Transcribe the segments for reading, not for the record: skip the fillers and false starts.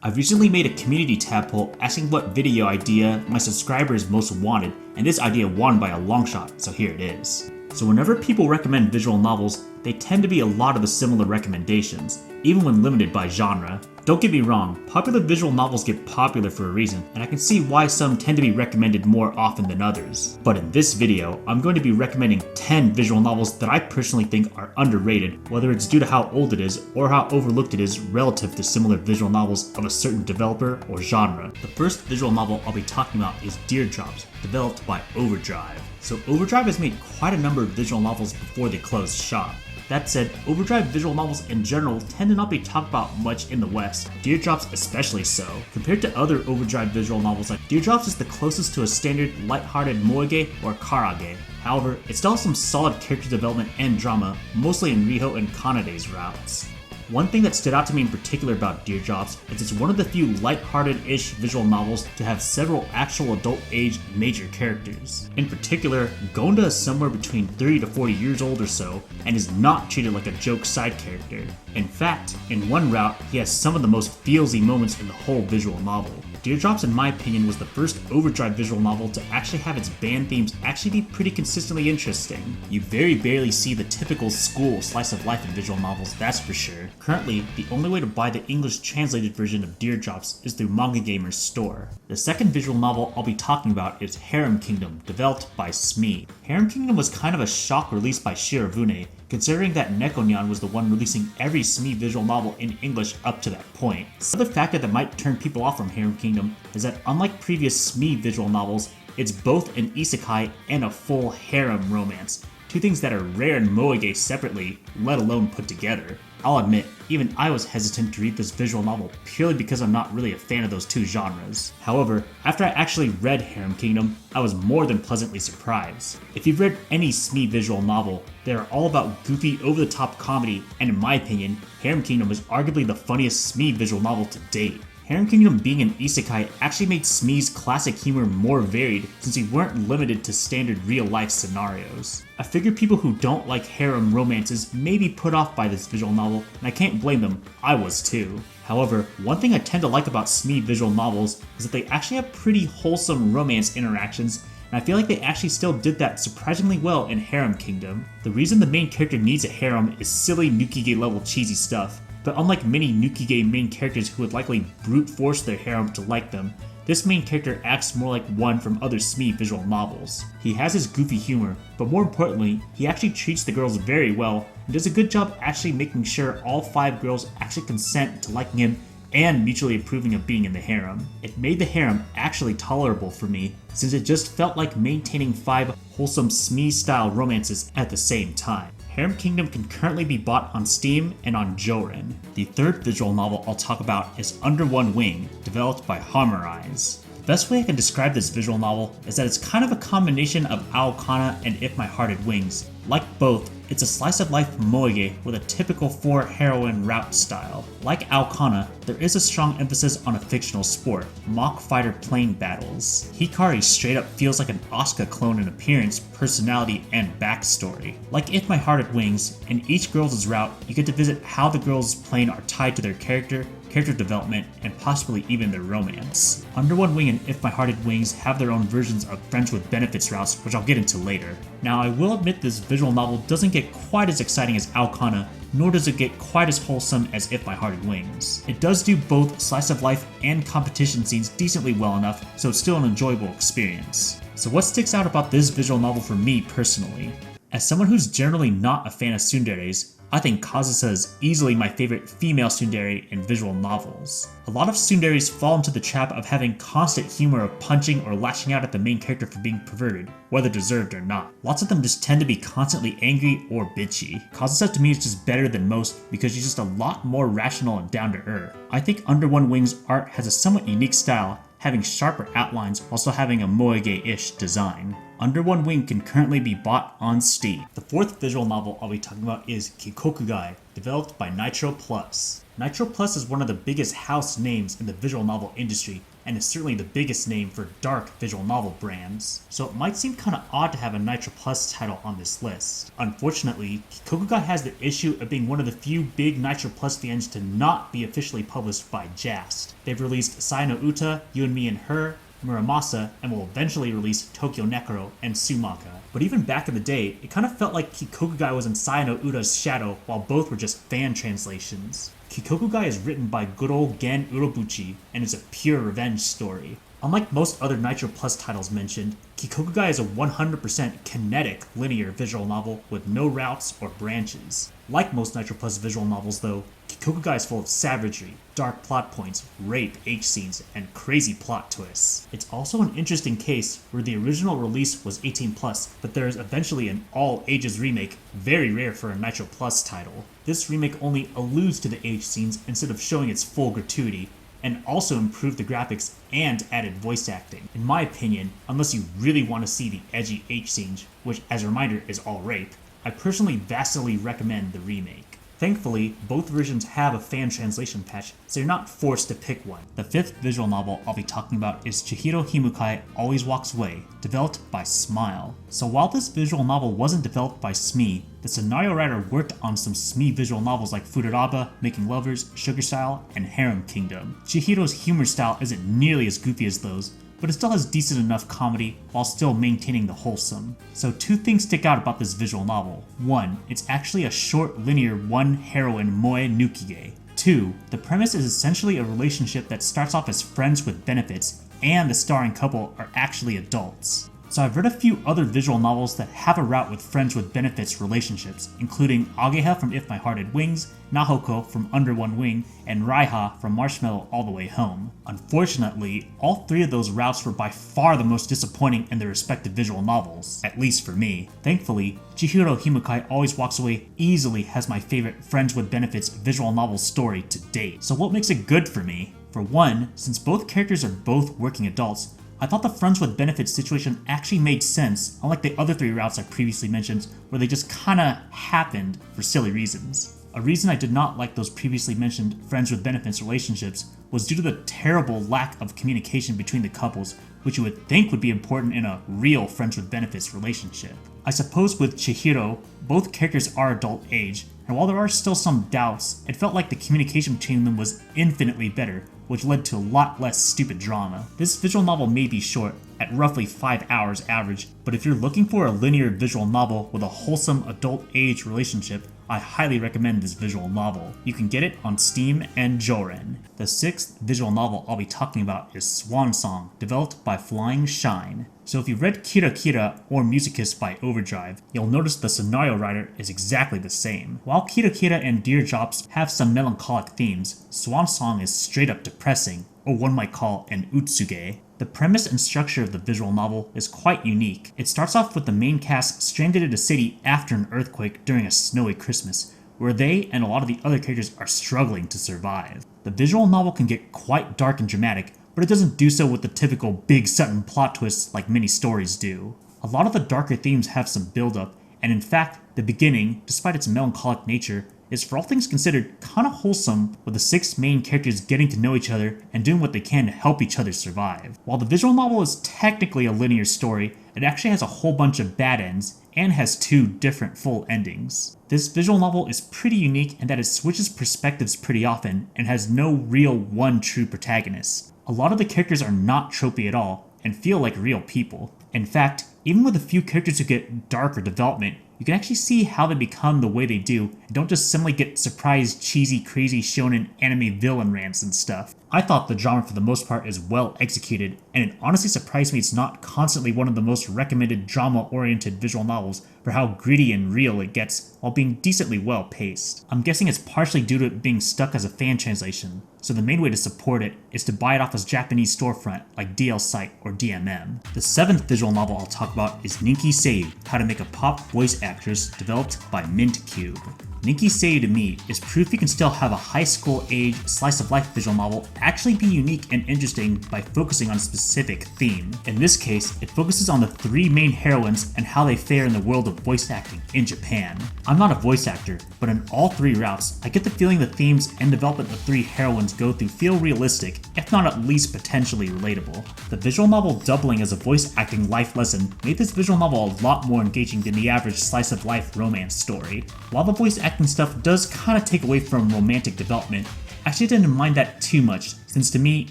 I've recently made a community tab poll asking what video idea my subscribers most wanted, and this idea won by a long shot, so here it is. So whenever people recommend visual novels, they tend to be a lot of the similar recommendations, even when limited by genre. Don't get me wrong, popular visual novels get popular for a reason, and I can see why some tend to be recommended more often than others. But in this video, I'm going to be recommending 10 visual novels that I personally think are underrated, whether it's due to how old it is or how overlooked it is relative to similar visual novels of a certain developer or genre. The first visual novel I'll be talking about is Deardrops, developed by Overdrive. So Overdrive has made quite a number of visual novels before they closed shop. That said, Overdrive visual novels in general tend to not be talked about much in the West, Deardrops especially so. Compared to other Overdrive visual novels, Deardrops is the closest to a standard lighthearted moege or karage. However, it still has some solid character development and drama, mostly in Riho and Kanade's routes. One thing that stood out to me in particular about Deardrops is it's one of the few lighthearted-ish visual novels to have several actual adult-age major characters. In particular, Gonda is somewhere between 30 to 40 years old or so, and is not treated like a joke side character. In fact, in one route, he has some of the most feelsy moments in the whole visual novel. Deardrops, in my opinion, was the first Overdrive visual novel to actually have its band themes actually be pretty consistently interesting. You very barely see the typical school slice of life in visual novels, that's for sure. Currently, the only way to buy the English translated version of Deardrops is through Manga Gamer's store. The second visual novel I'll be talking about is HaremKingdom, developed by SME. HaremKingdom was kind of a shock release by Shirobune, considering that Nekonyan was the one releasing every SME visual novel in English up to that point. Another factor that might turn people off from HaremKingdom is that unlike previous SME visual novels, it's both an isekai and a full harem romance, two things that are rare in moege separately, let alone put together. I'll admit, even I was hesitant to read this visual novel purely because I'm not really a fan of those two genres. However, after I actually read HaremKingdom, I was more than pleasantly surprised. If you've read any SME visual novel, they are all about goofy, over-the-top comedy, and in my opinion, HaremKingdom is arguably the funniest SME visual novel to date. HaremKingdom being an isekai actually made SME's classic humor more varied since we weren't limited to standard real-life scenarios. I figure people who don't like harem romances may be put off by this visual novel, and I can't blame them, I was too. However, one thing I tend to like about SME visual novels is that they actually have pretty wholesome romance interactions, and I feel like they actually still did that surprisingly well in HaremKingdom. The reason the main character needs a harem is silly Nukige level cheesy stuff. But unlike many Nukige main characters who would likely brute force their harem to like them, this main character acts more like one from other SME visual novels. He has his goofy humor, but more importantly, he actually treats the girls very well and does a good job actually making sure all 5 girls actually consent to liking him and mutually approving of being in the harem. It made the harem actually tolerable for me, since it just felt like maintaining 5 wholesome SME-style romances at the same time. HaremKingdom can currently be bought on Steam and on Jorin. The third visual novel I'll talk about is Under One Wing, developed by Harmonize. The best way I can describe this visual novel is that it's kind of a combination of Aokana and If My Heart Had Wings. Like both, it's a slice-of-life moege with a typical 4-heroine route style. Like Aokana, there is a strong emphasis on a fictional sport, mock fighter plane battles. Hikari straight up feels like an Asuka clone in appearance, personality, and backstory. Like If My Heart Had Wings, in each girl's route, you get to visit how the girls' plane are tied to their character development, and possibly even their romance. Under One Wing and If My Heart Had Wings have their own versions of Friends with Benefits routes, which I'll get into later. Now, I will admit this visual novel doesn't get quite as exciting as Aokana, nor does it get quite as wholesome as If My Heart Had Wings. It does do both slice of life and competition scenes decently well enough, so it's still an enjoyable experience. So what sticks out about this visual novel for me personally? As someone who's generally not a fan of tsunderes, I think Kazusa is easily my favorite female tsundere in visual novels. A lot of tsunderes fall into the trap of having constant humor of punching or lashing out at the main character for being perverted, whether deserved or not. Lots of them just tend to be constantly angry or bitchy. Kazusa to me is just better than most because she's just a lot more rational and down to earth. I think Under One Wing's art has a somewhat unique style, having sharper outlines while still having a moege-ish design. Under One Wing can currently be bought on Steam. The fourth visual novel I'll be talking about is Kikokugai, developed by Nitro Plus. Nitro Plus is one of the biggest house names in the visual novel industry, and is certainly the biggest name for dark visual novel brands, so it might seem kinda odd to have a Nitro Plus title on this list. Unfortunately, Kikokugai has the issue of being one of the few big Nitro Plus fans to not be officially published by JAST. They've released Sai no Uta, You and Me and Her, Muramasa, and will eventually release Tokyo Nekuro and Sumaka. But even back in the day, it kind of felt like Kikokugai was in Sai no Uta's shadow while both were just fan translations. Kikokugai is written by good old Gen Urobuchi and is a pure revenge story. Unlike most other Nitro Plus titles mentioned, Kikokugai is a 100% kinetic linear visual novel with no routes or branches. Like most Nitro Plus visual novels though, Kikokugai is full of savagery, dark plot points, rape H scenes, and crazy plot twists. It's also an interesting case where the original release was 18+, but there is eventually an all ages remake, very rare for a Nitro Plus title. This remake only alludes to the H scenes instead of showing its full gratuity, and also improved the graphics and added voice acting. In my opinion, unless you really want to see the edgy H scenes, which as a reminder is all rape, I personally vastly recommend the remake. Thankfully, both versions have a fan translation patch, so you're not forced to pick one. The fifth visual novel I'll be talking about is Chihiro Himukai Always Walks Away, developed by Smile. So while this visual novel wasn't developed by SME, the scenario writer worked on some SME visual novels like Futuraba, Making Lovers, Sugar Style, and Harem Kingdom. Chihiro's humor style isn't nearly as goofy as those, but it still has decent enough comedy while still maintaining the wholesome. So two things stick out about this visual novel. One, it's actually a short linear one heroine moe nukige. Two, the premise is essentially a relationship that starts off as friends with benefits, and the starring couple are actually adults. So I've read a few other visual novels that have a route with friends with benefits relationships, including Ageha from If My Heart Had Wings, Nahoko from Under One Wing, and Raiha from Marshmallow All the Way Home. Unfortunately, all three of those routes were by far the most disappointing in their respective visual novels, at least for me. Thankfully, Chihiro Himukai Always Walks Away easily has my favorite friends with benefits visual novel story to date. So what makes it good for me? For one, since both characters are both working adults, I thought the friends with benefits situation actually made sense, unlike the other three routes I previously mentioned, where they just kinda happened for silly reasons. A reason I did not like those previously mentioned friends with benefits relationships was due to the terrible lack of communication between the couples, which you would think would be important in a real friends with benefits relationship. I suppose with Chihiro, both characters are adult age, and while there are still some doubts, it felt like the communication between them was infinitely better, which led to a lot less stupid drama. This visual novel may be short, at roughly 5 hours average, but if you're looking for a linear visual novel with a wholesome adult age relationship, I highly recommend this visual novel. You can get it on Steam and Joren. The sixth visual novel I'll be talking about is Swan Song, developed by Flying Shine. So if you've read Kira Kira or Musicus by Overdrive, you'll notice the scenario writer is exactly the same. While Kira Kira and Deardrops have some melancholic themes, Swan Song is straight up depressing, or one might call an utsuge. The premise and structure of the visual novel is quite unique. It starts off with the main cast stranded in a city after an earthquake during a snowy Christmas, where they and a lot of the other characters are struggling to survive. The visual novel can get quite dark and dramatic, but it doesn't do so with the typical big sudden plot twists like many stories do. A lot of the darker themes have some build-up, and in fact, the beginning, despite its melancholic nature, is for all things considered kinda wholesome, with the 6 main characters getting to know each other and doing what they can to help each other survive. While the visual novel is technically a linear story, it actually has a whole bunch of bad ends, and has 2 different full endings. This visual novel is pretty unique in that it switches perspectives pretty often, and has no real one true protagonist. A lot of the characters are not tropey at all, and feel like real people. In fact, even with a few characters who get darker development, you can actually see how they become the way they do, and don't just simply get surprised, cheesy, crazy shonen anime villain rants and stuff. I thought the drama for the most part is well executed, and it honestly surprised me it's not constantly one of the most recommended drama-oriented visual novels for how gritty and real it gets while being decently well paced. I'm guessing it's partially due to it being stuck as a fan translation, so the main way to support it is to buy it off as Japanese storefront like DL Site or DMM. The 7th visual novel I'll talk about is Ninki Seiyuu, How to Make a Pop Voice Actress, developed by Mint Cube. Ninki Seiyuu to me is proof you can still have a high school age slice of life visual novel actually be unique and interesting by focusing on a specific theme. In this case, it focuses on the three main heroines and how they fare in the world of voice acting in Japan. I'm not a voice actor, but in all three routes, I get the feeling the themes and development the three heroines go through feel realistic, if not at least potentially relatable. The visual novel doubling as a voice acting life lesson made this visual novel a lot more engaging than the average slice of life romance story. While the voice acting stuff does kinda take away from romantic development, I actually didn't mind that too much, since to me,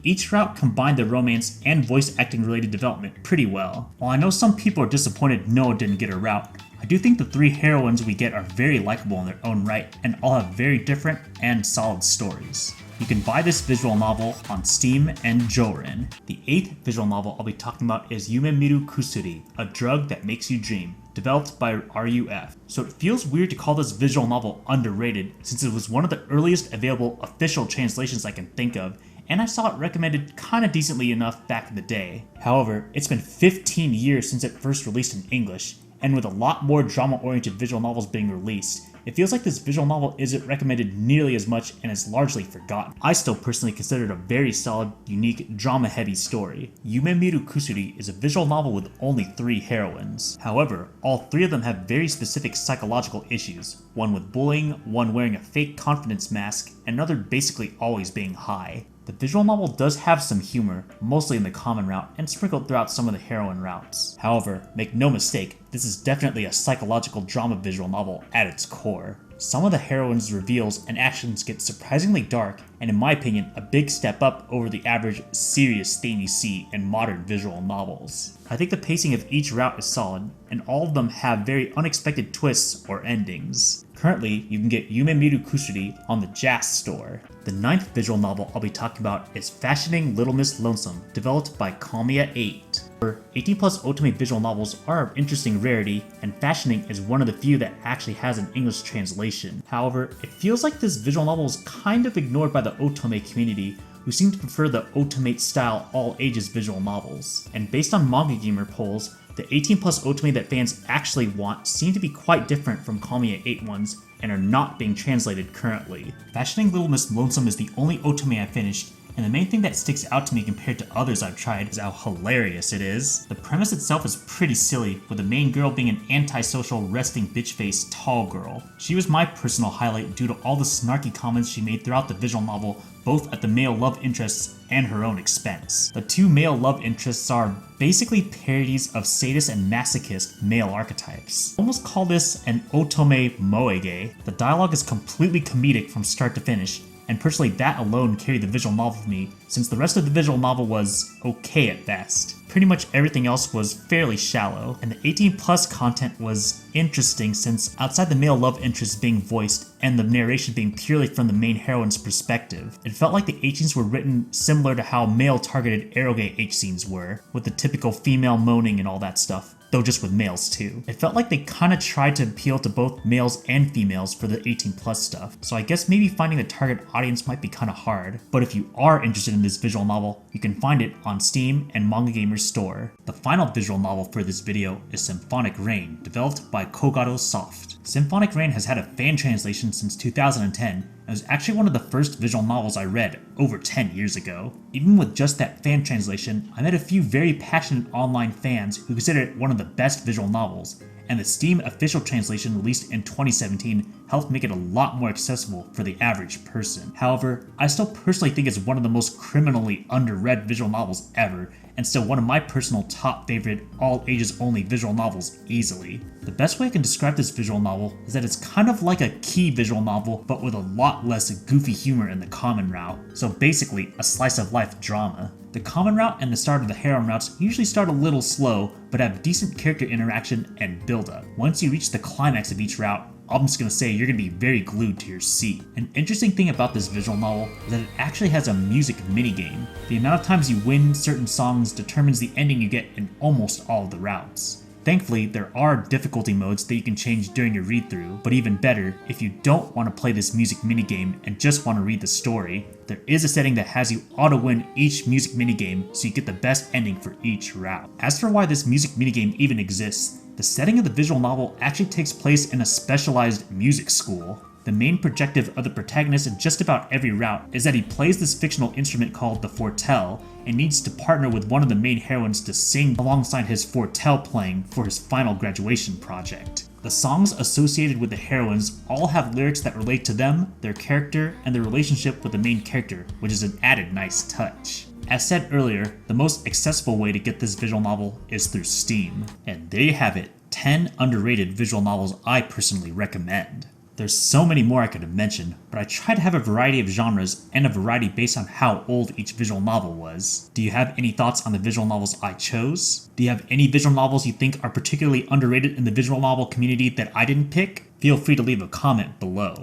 each route combined the romance and voice acting related development pretty well. While I know some people are disappointed Noah didn't get a route, I do think the three heroines we get are very likable in their own right, and all have very different and solid stories. You can buy this visual novel on Steam and Jorin. The 8th visual novel I'll be talking about is Yume Miru Kusuri, a drug that makes you dream, developed by RUF. So it feels weird to call this visual novel underrated, since it was one of the earliest available official translations I can think of, and I saw it recommended kinda decently enough back in the day. However, it's been 15 years since it first released in English, and with a lot more drama-oriented visual novels being released, it feels like this visual novel isn't recommended nearly as much and is largely forgotten. I still personally consider it a very solid, unique, drama-heavy story. Yume Miru Kusuri is a visual novel with only 3 heroines. However, all 3 of them have very specific psychological issues, one with bullying, one wearing a fake confidence mask, and another basically always being high. The visual novel does have some humor, mostly in the common route and sprinkled throughout some of the heroine routes. However, make no mistake, this is definitely a psychological drama visual novel at its core. Some of the heroines' reveals and actions get surprisingly dark, and in my opinion, a big step up over the average serious theme you see in modern visual novels. I think the pacing of each route is solid, and all of them have very unexpected twists or endings. Currently, you can get Yume Miru Kusuri on the JAS store. The 9th visual novel I'll be talking about is Fashioning Little Miss Lonesome, developed by Kamiya 8. 18+ otome visual novels are an interesting rarity, and Fashioning is one of the few that actually has an English translation. However, it feels like this visual novel is kind of ignored by the otome community, who seem to prefer the otomate style all ages visual novels. And based on manga gamer polls, the 18+ otome that fans actually want seem to be quite different from Kamiya 8 ones and are not being translated currently. Fashioning Little Miss Lonesome is the only otome I finished, and the main thing that sticks out to me compared to others I've tried is how hilarious it is. The premise itself is pretty silly, with the main girl being an antisocial, resting bitch-faced tall girl. She was my personal highlight due to all the snarky comments she made throughout the visual novel, both at the male love interests and her own expense. The 2 male love interests are basically parodies of sadist and masochist male archetypes. Almost call this an otome moege. The dialogue is completely comedic from start to finish, and personally that alone carried the visual novel for me, since the rest of the visual novel was okay at best. Pretty much everything else was fairly shallow, and the 18+ content was interesting since outside the male love interest being voiced and the narration being purely from the main heroine's perspective, it felt like the H scenes were written similar to how male-targeted eroge H scenes were, with the typical female moaning and all that stuff, though just with males too. It felt like they kinda tried to appeal to both males and females for the 18+ stuff, so I guess maybe finding the target audience might be kinda hard. But if you are interested in this visual novel, you can find it on Steam and Manga Gamer's store. The final visual novel for this video is Symphonic Rain, developed by Kogado Soft. Symphonic Rain has had a fan translation since 2010, and was actually one of the first visual novels I read over 10 years ago. Even with just that fan translation, I met a few very passionate online fans who consider it one of the best visual novels, and the Steam official translation released in 2017 helped make it a lot more accessible for the average person. However, I still personally think it's one of the most criminally underread visual novels ever, and still one of my personal top favorite all ages only visual novels easily. The best way I can describe this visual novel is that it's kind of like a key visual novel, but with a lot less goofy humor in the common route. So basically, a slice of life drama. The common route and the start of the harem routes usually start a little slow, but have decent character interaction and build-up. Once you reach the climax of each route, I'm just gonna say you're gonna be very glued to your seat. An interesting thing about this visual novel is that it actually has a music minigame. The amount of times you win certain songs determines the ending you get in almost all of the routes. Thankfully, there are difficulty modes that you can change during your read-through, but even better, if you don't want to play this music minigame and just want to read the story, there is a setting that has you auto-win each music minigame so you get the best ending for each route. As for why this music minigame even exists, the setting of the visual novel actually takes place in a specialized music school. The main projective of the protagonist in just about every route is that he plays this fictional instrument called the fortel and needs to partner with one of the main heroines to sing alongside his fortel playing for his final graduation project. The songs associated with the heroines all have lyrics that relate to them, their character, and their relationship with the main character, which is an added nice touch. As said earlier, the most accessible way to get this visual novel is through Steam. And there you have it, 10 underrated visual novels I personally recommend. There's so many more I could have mentioned, but I tried to have a variety of genres and a variety based on how old each visual novel was. Do you have any thoughts on the visual novels I chose? Do you have any visual novels you think are particularly underrated in the visual novel community that I didn't pick? Feel free to leave a comment below.